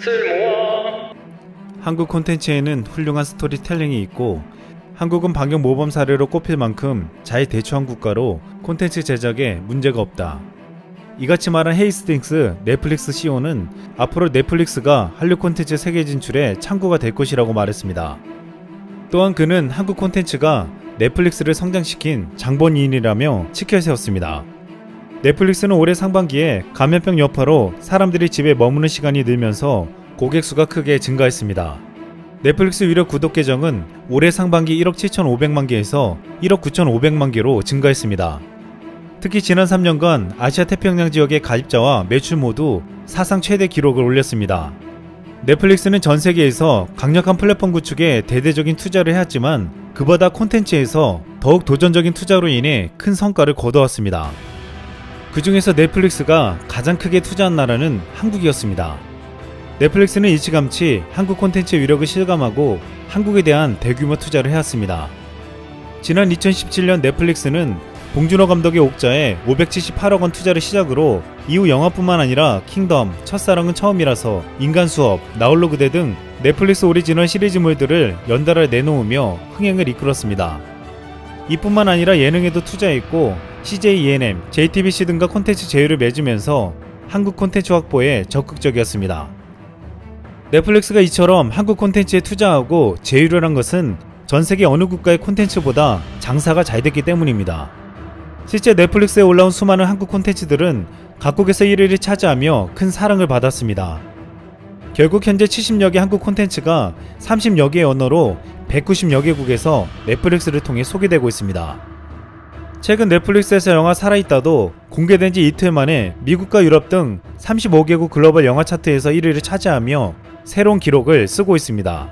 쓸모아. 한국 콘텐츠에는 훌륭한 스토리텔링이 있고 한국은 방역 모범 사례로 꼽힐 만큼 잘 대처한 국가로 콘텐츠 제작에 문제가 없다. 이같이 말한 헤이스팅스 넷플릭스 CEO는 앞으로 넷플릭스가 한류 콘텐츠 세계 진출에 창구가 될 것이라고 말했습니다. 또한 그는 한국 콘텐츠가 넷플릭스를 성장시킨 장본인이라며 치켜세웠습니다. 넷플릭스는 올해 상반기에 감염병 여파로 사람들이 집에 머무는 시간이 늘면서 고객 수가 크게 증가했습니다. 넷플릭스 유료 구독 계정은 올해 상반기 1억 7,500만 개에서 1억 9,500만 개로 증가했습니다. 특히 지난 3년간 아시아 태평양 지역의 가입자와 매출 모두 사상 최대 기록을 올렸습니다. 넷플릭스는 전 세계에서 강력한 플랫폼 구축에 대대적인 투자를 해왔지만 그보다 콘텐츠에서 더욱 도전적인 투자로 인해 큰 성과를 거두었습니다. 그 중에서 넷플릭스가 가장 크게 투자한 나라는 한국이었습니다. 넷플릭스는 일찌감치 한국 콘텐츠의 위력을 실감하고 한국에 대한 대규모 투자를 해왔습니다. 지난 2017년 넷플릭스는 봉준호 감독의 옥자에 578억 원 투자를 시작으로 이후 영화뿐만 아니라 킹덤, 첫사랑은 처음이라서, 인간수업, 나홀로 그대 등 넷플릭스 오리지널 시리즈물들을 연달아 내놓으며 흥행을 이끌었습니다. 이뿐만 아니라 예능에도 투자했고 CJ ENM, JTBC 등과 콘텐츠 제휴를 맺으면서 한국 콘텐츠 확보에 적극적이었습니다. 넷플릭스가 이처럼 한국 콘텐츠에 투자하고 제휴를 한 것은 전 세계 어느 국가의 콘텐츠보다 장사가 잘 됐기 때문입니다. 실제 넷플릭스에 올라온 수많은 한국 콘텐츠들은 각국에서 1위를 차지하며 큰 사랑을 받았습니다. 결국 현재 70여 개 한국 콘텐츠가 30여 개의 언어로 190여 개국에서 넷플릭스를 통해 소개되고 있습니다. 최근 넷플릭스에서 영화 살아있다도 공개된 지 이틀 만에 미국과 유럽 등 35개국 글로벌 영화 차트에서 1위를 차지하며 새로운 기록을 쓰고 있습니다.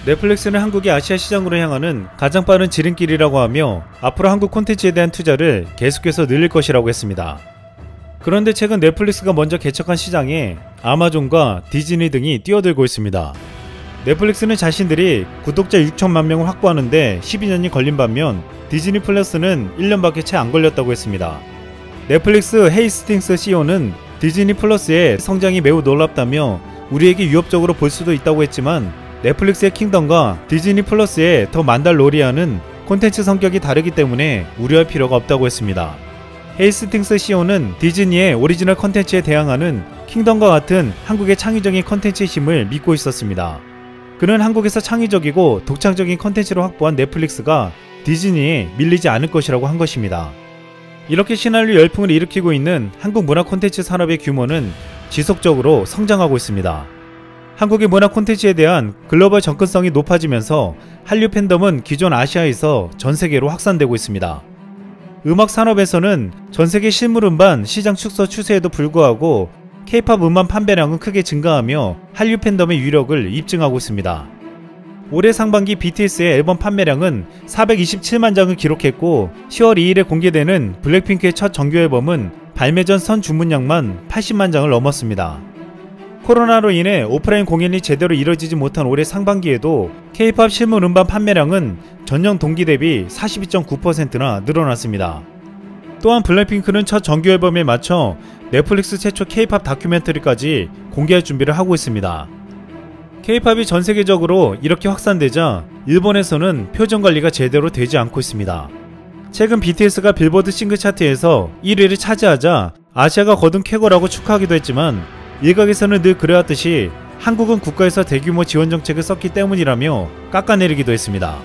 넷플릭스는 한국이 아시아 시장으로 향하는 가장 빠른 지름길이라고 하며 앞으로 한국 콘텐츠에 대한 투자를 계속해서 늘릴 것이라고 했습니다. 그런데 최근 넷플릭스가 먼저 개척한 시장에 아마존과 디즈니 등이 뛰어들고 있습니다. 넷플릭스는 자신들이 구독자 6천만 명을 확보하는데 12년이 걸린 반면 디즈니 플러스는 1년밖에 채 안 걸렸다고 했습니다. 넷플릭스 헤이스팅스 CEO는 디즈니 플러스의 성장이 매우 놀랍다며 우리에게 위협적으로 볼 수도 있다고 했지만 넷플릭스의 킹덤과 디즈니 플러스의 더 만달로리안은 콘텐츠 성격이 다르기 때문에 우려할 필요가 없다고 했습니다. 헤이스팅스 CEO는 디즈니의 오리지널 콘텐츠에 대항하는 킹덤과 같은 한국의 창의적인 콘텐츠의 힘을 믿고 있었습니다. 그는 한국에서 창의적이고 독창적인 콘텐츠를 확보한 넷플릭스가 디즈니에 밀리지 않을 것이라고 한 것입니다. 이렇게 신한류 열풍을 일으키고 있는 한국 문화 콘텐츠 산업의 규모는 지속적으로 성장하고 있습니다. 한국의 문화 콘텐츠에 대한 글로벌 접근성이 높아지면서 한류 팬덤은 기존 아시아에서 전 세계로 확산되고 있습니다. 음악 산업에서는 전 세계 실물 음반 시장 축소 추세에도 불구하고 K-POP 음반 판매량은 크게 증가하며 한류 팬덤의 위력을 입증하고 있습니다. 올해 상반기 BTS의 앨범 판매량은 427만 장을 기록했고 10월 2일에 공개되는 블랙핑크의 첫 정규 앨범은 발매 전 선 주문량만 80만 장을 넘었습니다. 코로나로 인해 오프라인 공연이 제대로 이뤄지지 못한 올해 상반기에도 K-POP 실물 음반 판매량은 전년 동기 대비 42.9%나 늘어났습니다. 또한 블랙핑크는 첫 정규 앨범에 맞춰 넷플릭스 최초 K-POP 다큐멘터리까지 공개할 준비를 하고 있습니다. K-POP이 전 세계적으로 이렇게 확산되자 일본에서는 표정 관리가 제대로 되지 않고 있습니다. 최근 BTS가 빌보드 싱글 차트에서 1위를 차지하자 아시아가 거둔 쾌거라고 축하하기도 했지만 일각에서는 늘 그래왔듯이 한국은 국가에서 대규모 지원 정책을 썼기 때문이라며 깎아내리기도 했습니다.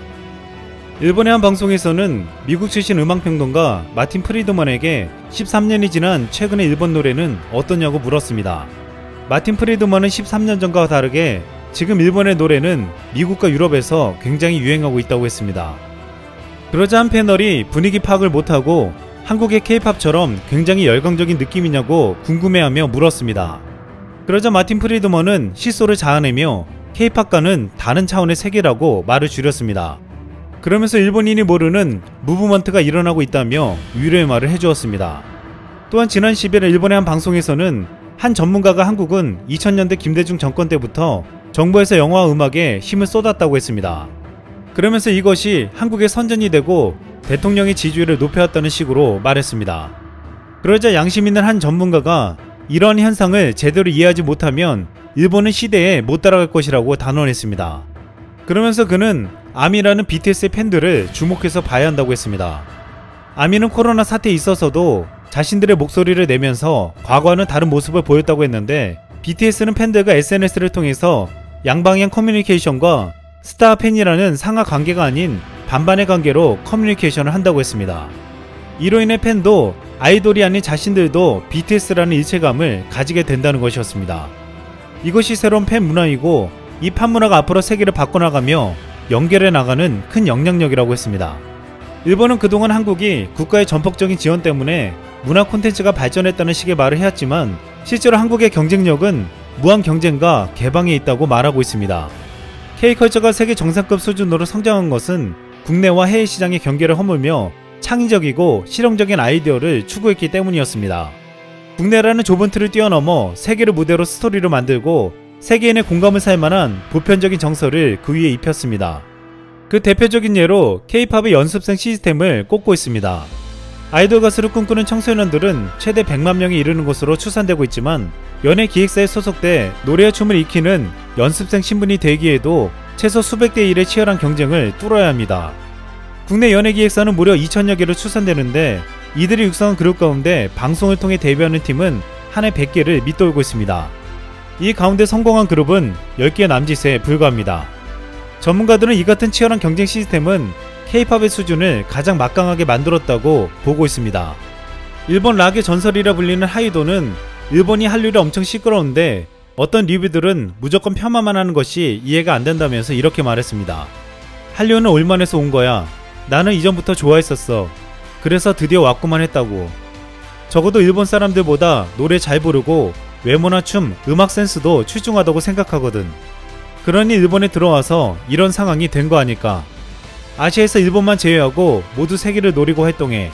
일본의 한 방송에서는 미국 출신 음악평론가 마틴 프리드먼에게 13년이 지난 최근의 일본 노래는 어떠냐고 물었습니다. 마틴 프리드먼은 13년 전과 다르게 지금 일본의 노래는 미국과 유럽에서 굉장히 유행하고 있다고 했습니다. 그러자 한 패널이 분위기 파악을 못하고 한국의 K-POP처럼 굉장히 열광적인 느낌이냐고 궁금해하며 물었습니다. 그러자 마틴 프리드먼은 실소를 자아내며 K-POP과는 다른 차원의 세계라고 말을 줄였습니다. 그러면서 일본인이 모르는 무브먼트가 일어나고 있다며 위로의 말을 해주었습니다. 또한 지난 10일 일본의 한 방송에서는 한 전문가가 한국은 2000년대 김대중 정권 때부터 정부에서 영화와 음악에 힘을 쏟았다고 했습니다. 그러면서 이것이 한국의 선전이 되고 대통령의 지지율을 높여왔다는 식으로 말했습니다. 그러자 양심 있는 한 전문가가 이러한 현상을 제대로 이해하지 못하면 일본은 시대에 못 따라갈 것이라고 단언했습니다. 그러면서 그는 아미라는 BTS의 팬들을 주목해서 봐야 한다고 했습니다. 아미는 코로나 사태에 있어서도 자신들의 목소리를 내면서 과거와는 다른 모습을 보였다고 했는데, BTS는 팬들과 SNS를 통해서 양방향 커뮤니케이션과 스타 팬이라는 상하 관계가 아닌 반반의 관계로 커뮤니케이션을 한다고 했습니다. 이로 인해 팬도 아이돌이 아닌 자신들도 BTS라는 일체감을 가지게 된다는 것이었습니다. 이것이 새로운 팬 문화이고 이 fan 문화가 앞으로 세계를 바꿔나가며 연결해 나가는 큰 영향력이라고 했습니다. 일본은 그동안 한국이 국가의 전폭적인 지원 때문에 문화 콘텐츠가 발전했다는 식의 말을 해왔지만, 실제로 한국의 경쟁력은 무한 경쟁과 개방에 있다고 말하고 있습니다. K컬처가 세계 정상급 수준으로 성장한 것은 국내와 해외 시장의 경계를 허물며 창의적이고 실용적인 아이디어를 추구했기 때문이었습니다. 국내라는 좁은 틀을 뛰어넘어 세계를 무대로 스토리를 만들고 세계인의 공감을 살 만한 보편적인 정서를 그 위에 입혔습니다. 그 대표적인 예로 K-팝의 연습생 시스템을 꼽고 있습니다. 아이돌 가수를 꿈꾸는 청소년들은 최대 100만 명에 이르는 것으로 추산되고 있지만, 연예 기획사에 소속돼 노래와 춤을 익히는 연습생 신분이 되기에도 최소 수백 대 1의 치열한 경쟁을 뚫어야 합니다. 국내 연예 기획사는 무려 2000여 개로 추산되는데, 이들이 육성한 그룹 가운데 방송을 통해 데뷔하는 팀은 한 해 100개를 밑돌고 있습니다. 이 가운데 성공한 그룹은 10개 남짓에 불과합니다. 전문가들은 이 같은 치열한 경쟁 시스템은 K-팝의 수준을 가장 막강하게 만들었다고 보고 있습니다. 일본 락의 전설이라 불리는 하이도는 일본이 한류를 엄청 시끄러운데 어떤 리뷰들은 무조건 폄하만 하는 것이 이해가 안 된다면서 이렇게 말했습니다. 한류는 올만해서 온 거야. 나는 이전부터 좋아했었어. 그래서 드디어 왔구만 했다고. 적어도 일본 사람들보다 노래 잘 부르고 외모나 춤, 음악 센스도 출중하다고 생각하거든. 그러니 일본에 들어와서 이런 상황이 된 거 아닐까. 아시아에서 일본만 제외하고 모두 세계를 노리고 활동해.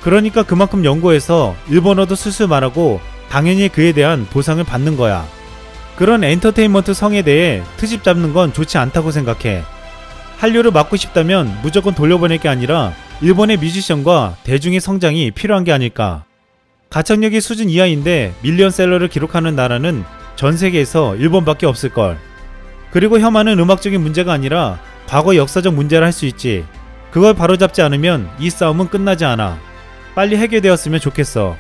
그러니까 그만큼 연구해서 일본어도 술술 말하고 당연히 그에 대한 보상을 받는 거야. 그런 엔터테인먼트 성에 대해 트집 잡는 건 좋지 않다고 생각해. 한류를 막고 싶다면 무조건 돌려보낼 게 아니라 일본의 뮤지션과 대중의 성장이 필요한 게 아닐까. 가창력이 수준 이하인데 밀리언셀러를 기록하는 나라는 전 세계에서 일본밖에 없을걸. 그리고 혐오는 음악적인 문제가 아니라 과거 역사적 문제라 할 수 있지. 그걸 바로잡지 않으면 이 싸움은 끝나지 않아. 빨리 해결되었으면 좋겠어.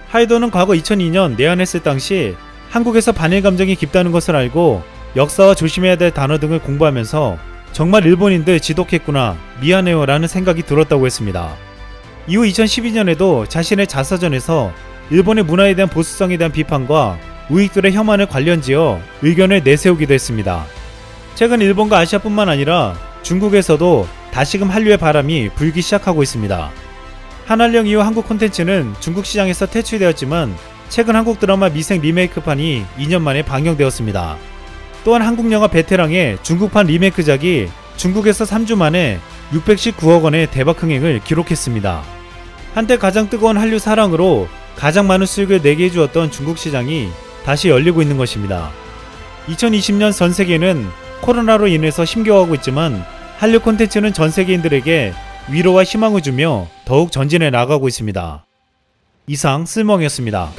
하이도는 과거 2002년 내한했을 당시 한국에서 반일 감정이 깊다는 것을 알고 역사와 조심해야 될 단어 등을 공부하면서 정말 일본인들 지독했구나, 미안해요 라는 생각이 들었다고 했습니다. 이후 2012년에도 자신의 자서전에서 일본의 문화에 대한 보수성에 대한 비판과 우익들의 혐오를 관련지어 의견을 내세우기도 했습니다. 최근 일본과 아시아뿐만 아니라 중국에서도 다시금 한류의 바람이 불기 시작하고 있습니다. 한한령 이후 한국 콘텐츠는 중국 시장에서 퇴출되었지만 최근 한국 드라마 미생 리메이크판이 2년 만에 방영되었습니다. 또한 한국 영화 베테랑의 중국판 리메이크작이 중국에서 3주 만에 619억 원의 대박 흥행을 기록했습니다. 한때 가장 뜨거운 한류 사랑으로 가장 많은 수익을 내게 해주었던 중국 시장이 다시 열리고 있는 것입니다. 2020년 전 세계는 코로나로 인해서 힘겨워하고 있지만 한류 콘텐츠는 전 세계인들에게 위로와 희망을 주며 더욱 전진해 나가고 있습니다. 이상 쓸멍이었습니다.